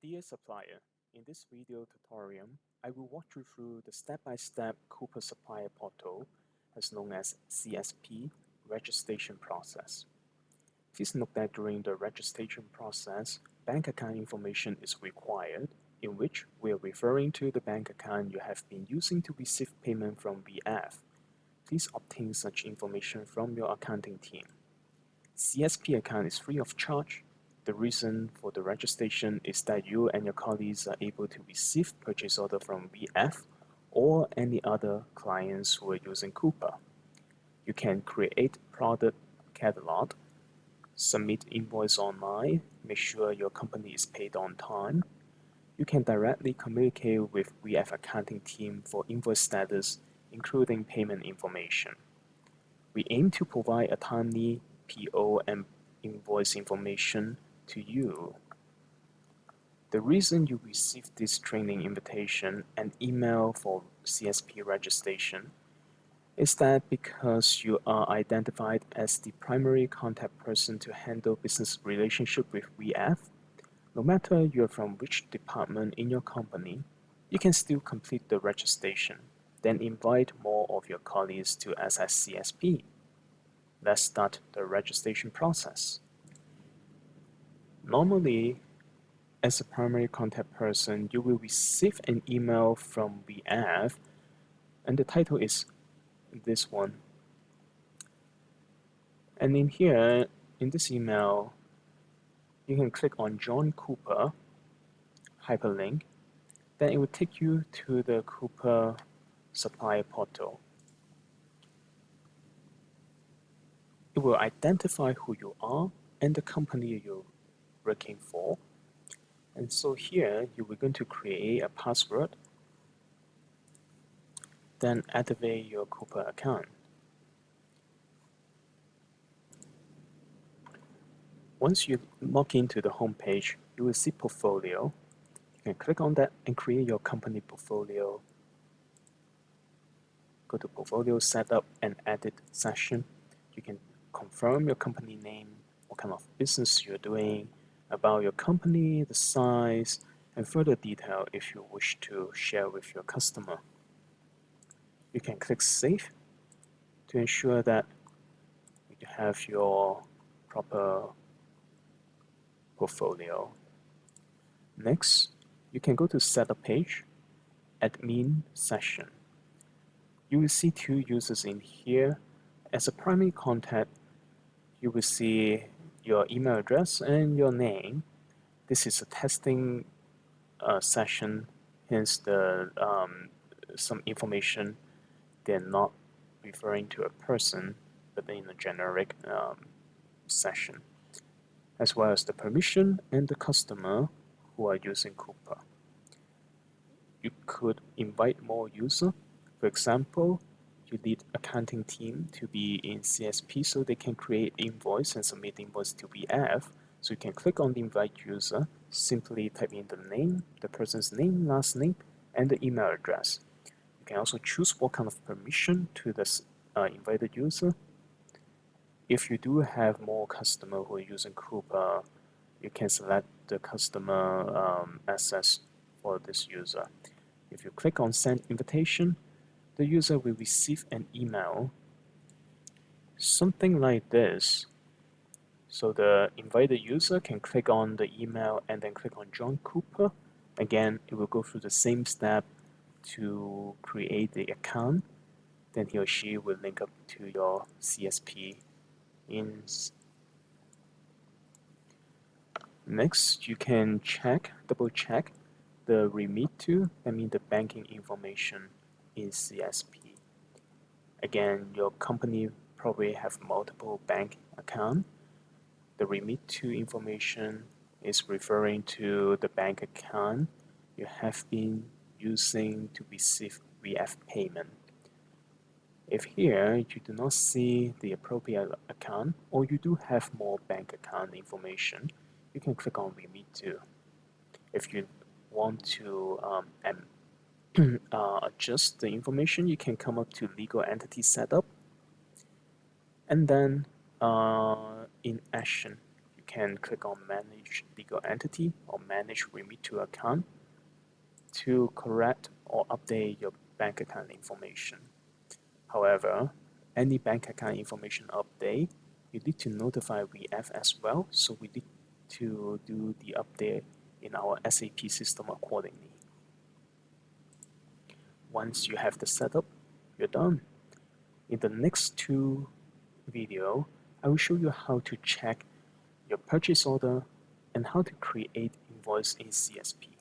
Dear supplier, in this video tutorial, I will walk you through the step-by-step Coupa Supplier Portal, as known as CSP, registration process. Please note that during the registration process, bank account information is required, in which we are referring to the bank account you have been using to receive payment from VF. Please obtain such information from your accounting team. CSP account is free of charge. The reason for the registration is that you and your colleagues are able to receive purchase order from VF or any other clients who are using Coupa. You can create product catalog, submit invoice online, make sure your company is paid on time. You can directly communicate with VF accounting team for invoice status, including payment information. We aim to provide a timely PO and invoice information to you. The reason you received this training invitation and email for CSP registration is that because you are identified as the primary contact person to handle business relationship with VF, no matter you're from which department in your company, you can still complete the registration, then invite more of your colleagues to access CSP. Let's start the registration process. Normally, as a primary contact person, you will receive an email from VF, and the title is this one. And in here, in this email, you can click on Join Coupa hyperlink. Then it will take you to the Coupa Supplier Portal. It will identify who you are and the company you're working for. And so here, you are going to create a password, then activate your Coupa account. Once you log into the home page, you will see Portfolio. You can click on that and create your company portfolio. Go to Portfolio Setup and Edit section. You can confirm your company name, what kind of business you're doing, about your company, the size, and further detail if you wish to share with your customer. You can click Save to ensure that you have your proper portfolio. Next, you can go to Setup page, Admin section. You will see two users in here. As a primary contact, you will see your email address and your name. This is a testing session, hence the some information they're not referring to a person, but in a generic session, as well as the permission and the customer who are using Coupa. You could invite more users. For example, you need accounting team to be in CSP so they can create invoice and submit invoice to VF. So you can click on the invite user, simply type in the name, the person's name, last name, and the email address. You can also choose what kind of permission to the invited user. If you do have more customers who are using Coupa, you can select the customer access for this user. If you click on send invitation, the user will receive an email, something like this. So the invited user can click on the email and then click on Join Coupa. Again, it will go through the same step to create the account. Then he or she will link up to your CSP. Next, you can double check the remit to, that means the banking information in CSP. Again, your company probably have multiple bank accounts. The remit to information is referring to the bank account you have been using to receive VF payment. If here you do not see the appropriate account, or you do have more bank account information, you can click on remit to. If you want to adjust the information, you can come up to legal entity setup, and then in action, you can click on Manage Legal Entity or Manage Remit to Account to correct or update your bank account information. However, any bank account information update, you need to notify VF as well, so we need to do the update in our SAP system accordingly. Once you have the setup, you're done. In the next two videos, I will show you how to check your purchase order and how to create invoice in CSP.